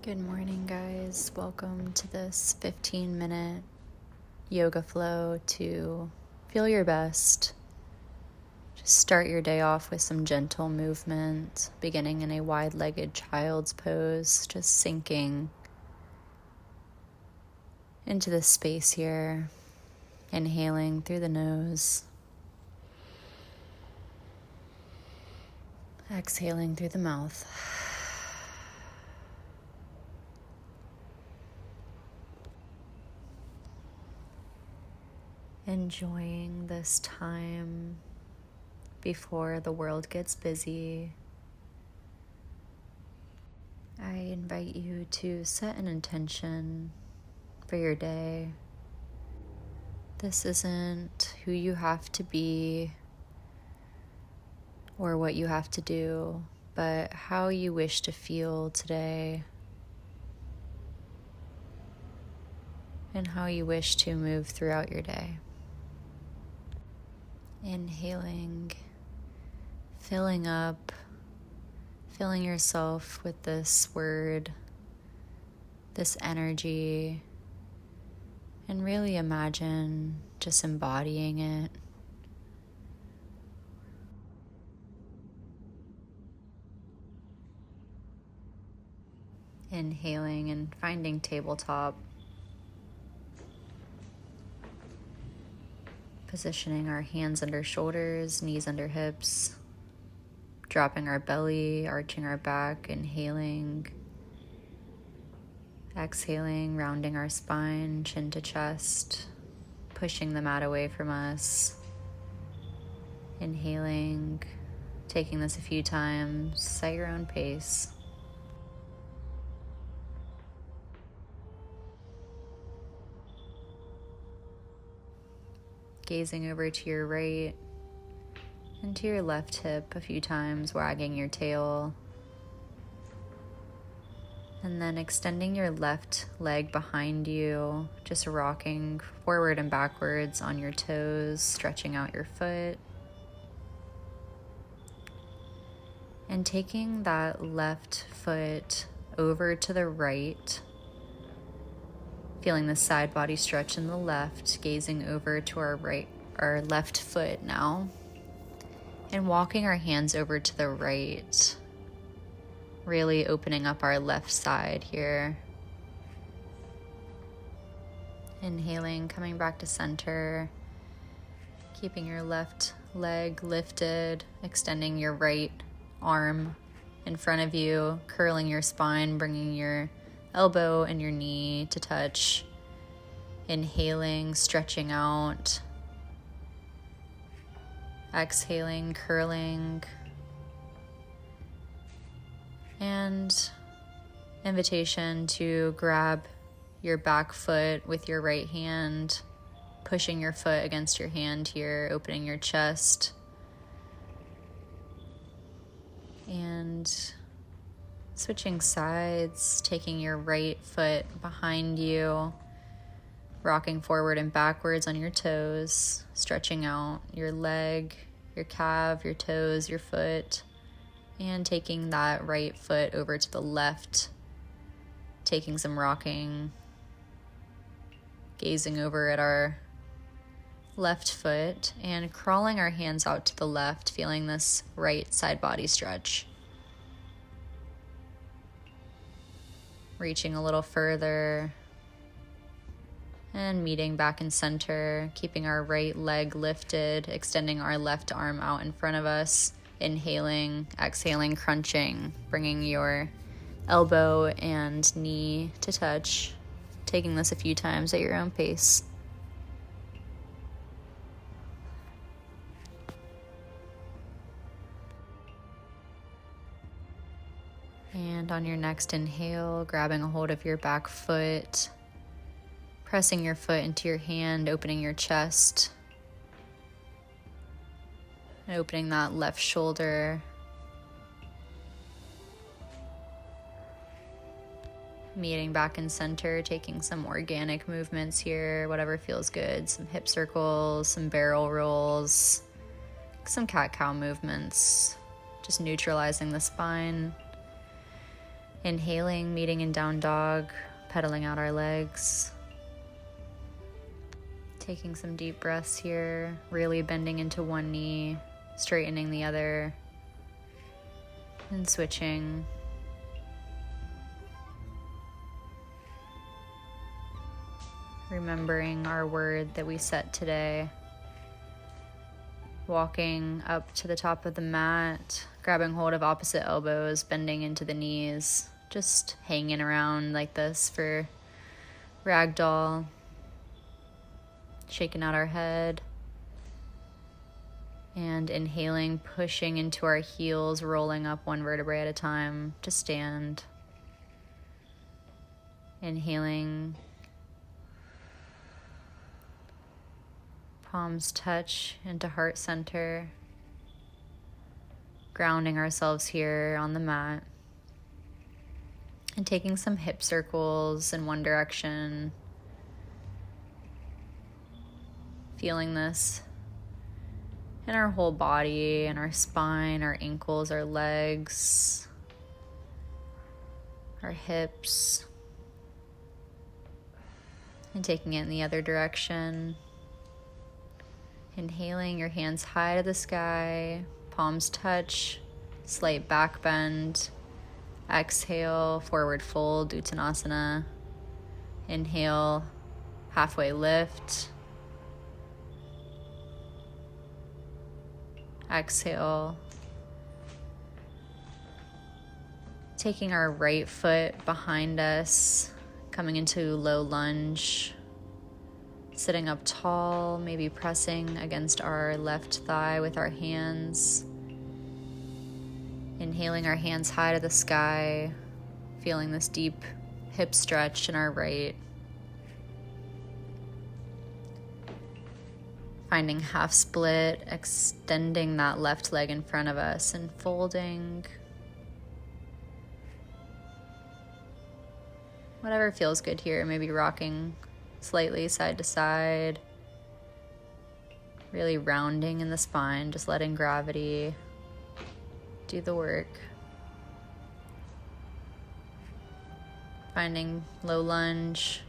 Good morning, guys. Welcome to this 15-minute yoga flow to feel your best. Just start your day off with some gentle movement, beginning in a wide-legged child's pose, just sinking into the space here, inhaling through the nose, exhaling through the mouth. Enjoying this time before the world gets busy. I invite you to set an intention for your day. This isn't who you have to be or what you have to do, but how you wish to feel today and how you wish to move throughout your day. Inhaling, filling up, filling yourself with this word, this energy, and really imagine just embodying it. Inhaling and finding tabletop. Positioning our hands under shoulders, knees under hips, dropping our belly, arching our back, inhaling, exhaling, rounding our spine, chin to chest, pushing the mat away from us, inhaling, taking this a few times at your own pace. Gazing over to your right and to your left hip a few times, wagging your tail. And then extending your left leg behind you, just rocking forward and backwards on your toes, stretching out your foot. And taking that left foot over to the right, feeling the side body stretch in the left, gazing over to our left foot now, and walking our hands over to the right, really opening up our left side here. Inhaling, coming back to center, keeping your left leg lifted, extending your right arm in front of you, curling your spine, bringing your elbow and your knee to touch. Inhaling, stretching out. Exhaling, curling. And invitation to grab your back foot with your right hand, pushing your foot against your hand here, opening your chest. And switching sides, taking your right foot behind you, rocking forward and backwards on your toes, stretching out your leg, your calf, your toes, your foot, and taking that right foot over to the left, taking some rocking, gazing over at our left foot, and crawling our hands out to the left, feeling this right side body stretch. Reaching a little further and meeting back in center, keeping our right leg lifted, extending our left arm out in front of us, inhaling, exhaling, crunching, bringing your elbow and knee to touch, taking this a few times at your own pace. And on your next inhale, grabbing a hold of your back foot, pressing your foot into your hand, opening your chest, and opening that left shoulder. Meeting back in center, taking some organic movements here, whatever feels good. Some hip circles, some barrel rolls, some cat-cow movements, just neutralizing the spine. Inhaling, meeting in down dog, pedaling out our legs. Taking some deep breaths here, really bending into one knee, straightening the other, and switching. Remembering our word that we set today. Walking up to the top of the mat, grabbing hold of opposite elbows, bending into the knees, just hanging around like this for ragdoll. Shaking out our head. And inhaling, pushing into our heels, rolling up one vertebrae at a time to stand. Inhaling. Palms touch into heart center. Grounding ourselves here on the mat. And taking some hip circles in one direction. Feeling this in our whole body, in our spine, our ankles, our legs, our hips. And taking it in the other direction. Inhaling, your hands high to the sky, palms touch, slight back bend. Exhale, forward fold, Uttanasana. Inhale, halfway lift. Exhale. Taking our right foot behind us, coming into low lunge. Sitting up tall, maybe pressing against our left thigh with our hands. Inhaling, our hands high to the sky, feeling this deep hip stretch in our right. Finding half split, extending that left leg in front of us and folding. Whatever feels good here, maybe rocking slightly side to side. Really rounding in the spine, just letting gravity do the work. Finding low lunge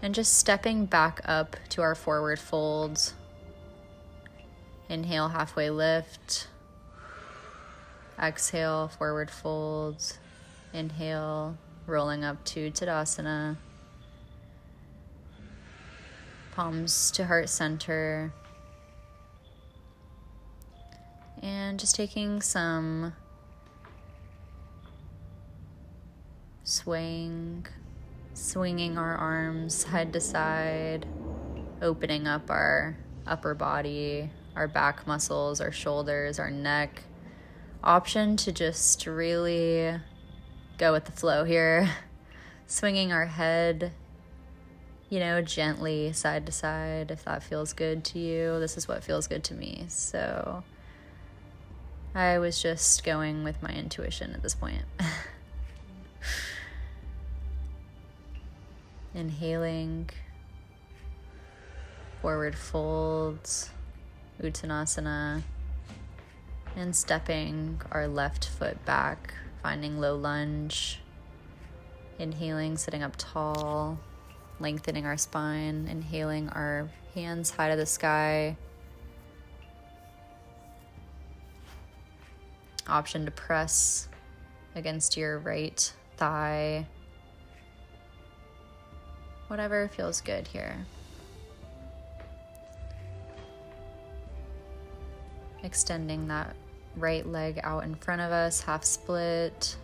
and just stepping back up to our forward fold. Inhale, halfway lift. Exhale, forward fold. Inhale, rolling up to Tadasana. Palms to heart center. And just taking some swinging our arms side to side, opening up our upper body, our back muscles, our shoulders, our neck. Option to just really go with the flow here. Swinging our head, gently side to side. If that feels good to you, this is what feels good to me. So I was just going with my intuition at this point. Inhaling, forward folds, Uttanasana, and stepping our left foot back, finding low lunge. Inhaling, sitting up tall, lengthening our spine. Inhaling, our hands high to the sky. Option to press against your right thigh. Whatever feels good here. Extending that right leg out in front of us, half split.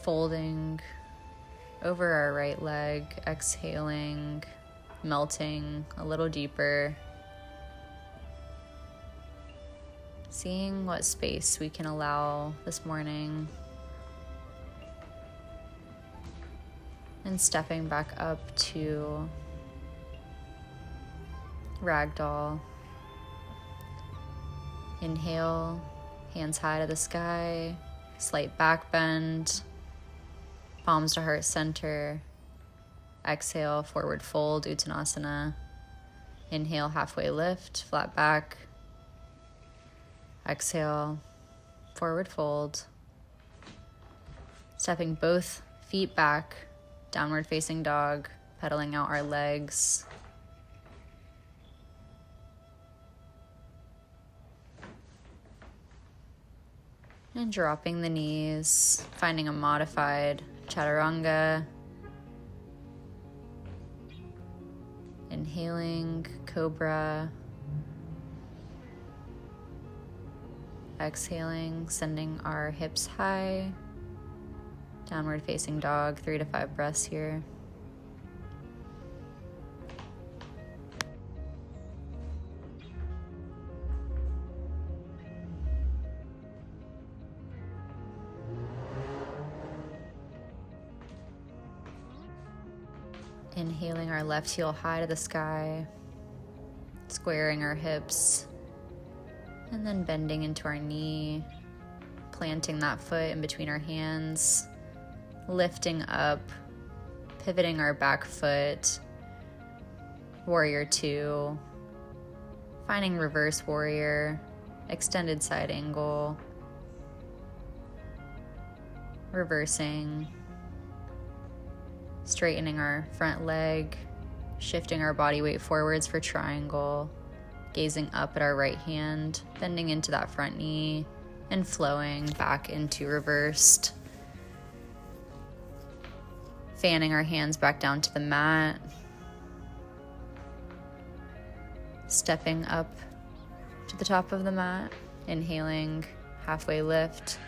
Folding over our right leg, exhaling, melting a little deeper. Seeing what space we can allow this morning. And stepping back up to ragdoll. Inhale, hands high to the sky, slight back bend, palms to heart center. Exhale, forward fold, Uttanasana. Inhale, halfway lift, flat back. Exhale, forward fold. Stepping both feet back, downward facing dog, pedaling out our legs. And dropping the knees, finding a modified chaturanga. Inhaling, cobra. Exhaling, sending our hips high. Downward facing dog, 3 to 5 breaths here. Inhaling our left heel high to the sky, squaring our hips, and then bending into our knee, planting that foot in between our hands, lifting up, pivoting our back foot, warrior 2, finding reverse warrior, extended side angle, reversing, straightening our front leg, shifting our body weight forwards for triangle, gazing up at our right hand, bending into that front knee, and flowing back into reversed. Fanning our hands back down to the mat, stepping up to the top of the mat, inhaling, halfway lift,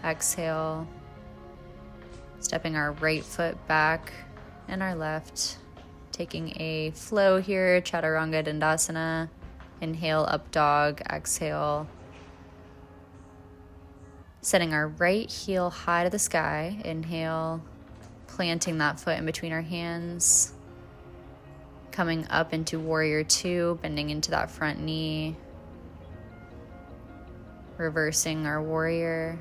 exhale, stepping our right foot back and our left, taking a flow here, chaturanga dandasana. Inhale, up dog, exhale. Setting our right heel high to the sky, inhale, planting that foot in between our hands. Coming up into warrior 2, bending into that front knee. Reversing our warrior.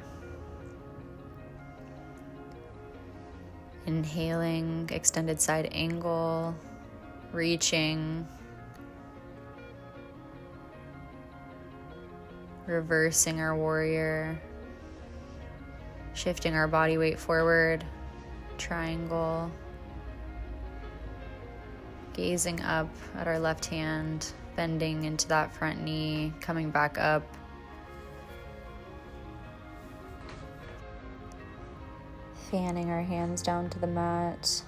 Inhaling, extended side angle, reaching, reversing our warrior, shifting our body weight forward, triangle, gazing up at our left hand, bending into that front knee, coming back up. Fanning our hands down to the mat,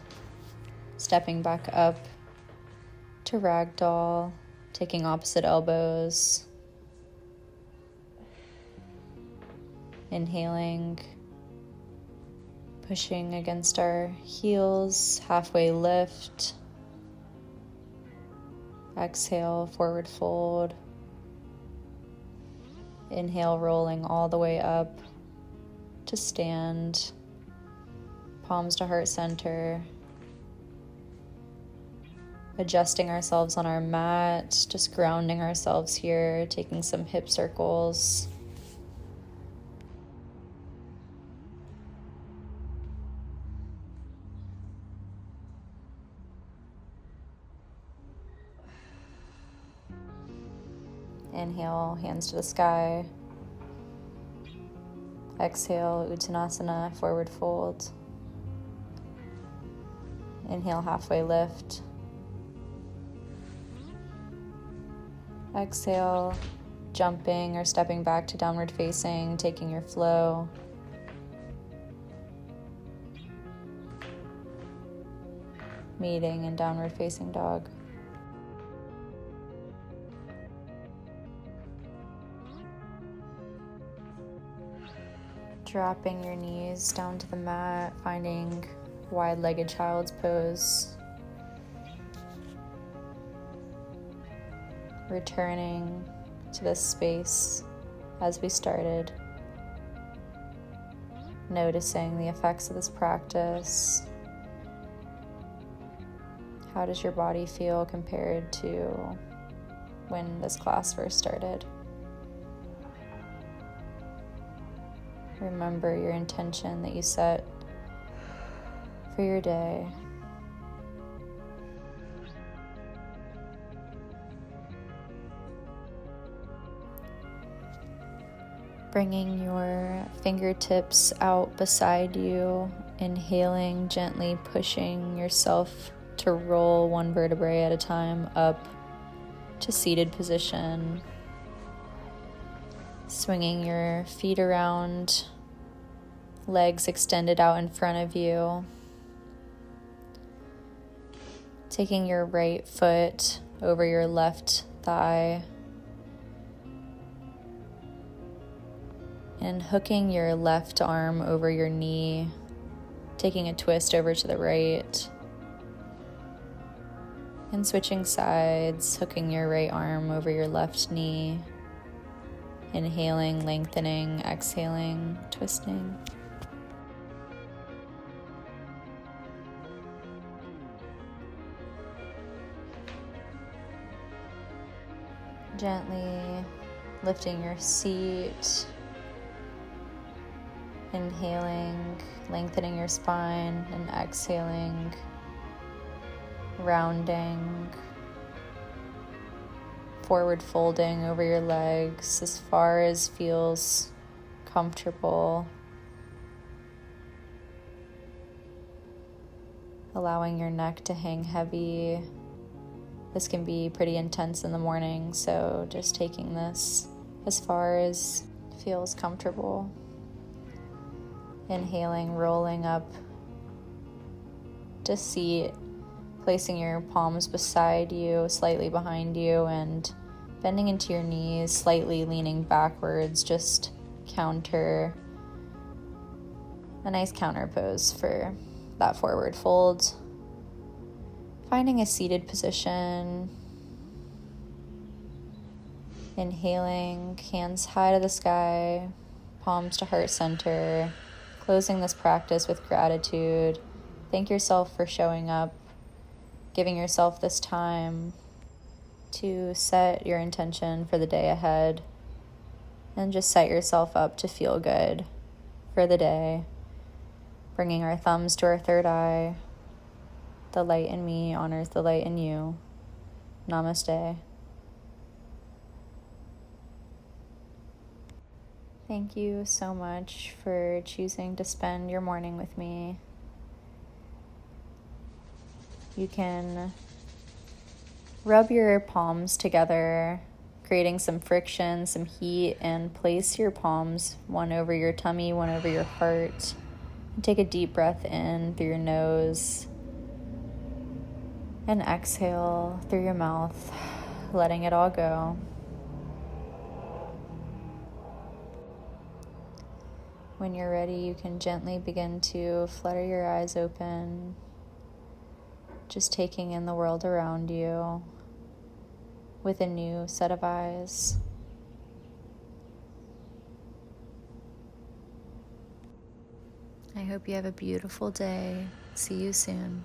stepping back up to ragdoll, taking opposite elbows, inhaling, pushing against our heels, halfway lift, exhale, forward fold, inhale, rolling all the way up to stand, palms to heart center, adjusting ourselves on our mat, just grounding ourselves here, taking some hip circles. Inhale, hands to the sky. Exhale, Uttanasana, forward fold. Inhale, halfway lift. Exhale, jumping or stepping back to downward facing, taking your flow. Meeting in downward facing dog. Dropping your knees down to the mat, finding wide-legged child's pose. Returning to this space as we started. Noticing the effects of this practice. How does your body feel compared to when this class first started? Remember your intention that you set for your day. Bringing your fingertips out beside you, inhaling, gently pushing yourself to roll one vertebrae at a time up to seated position. Swinging your feet around, legs extended out in front of you. Taking your right foot over your left thigh. And hooking your left arm over your knee, taking a twist over to the right. And switching sides, hooking your right arm over your left knee. Inhaling, lengthening, exhaling, twisting. Gently lifting your seat. Inhaling, lengthening your spine, and exhaling, rounding, forward folding over your legs as far as feels comfortable. Allowing your neck to hang heavy. This can be pretty intense in the morning, so just taking this as far as feels comfortable. Inhaling, rolling up to seat, placing your palms beside you, slightly behind you, and bending into your knees, slightly leaning backwards, just a nice counter pose for that forward fold. Finding a seated position. Inhaling, hands high to the sky, palms to heart center. Closing this practice with gratitude. Thank yourself for showing up, giving yourself this time to set your intention for the day ahead, and just set yourself up to feel good for the day. Bringing our thumbs to our third eye. The light in me honors the light in you. Namaste. Thank you so much for choosing to spend your morning with me. You can rub your palms together, creating some friction, some heat, and place your palms one over your tummy, one over your heart. And take a deep breath in through your nose and exhale through your mouth, letting it all go. When you're ready, you can gently begin to flutter your eyes open, just taking in the world around you with a new set of eyes. I hope you have a beautiful day. See you soon.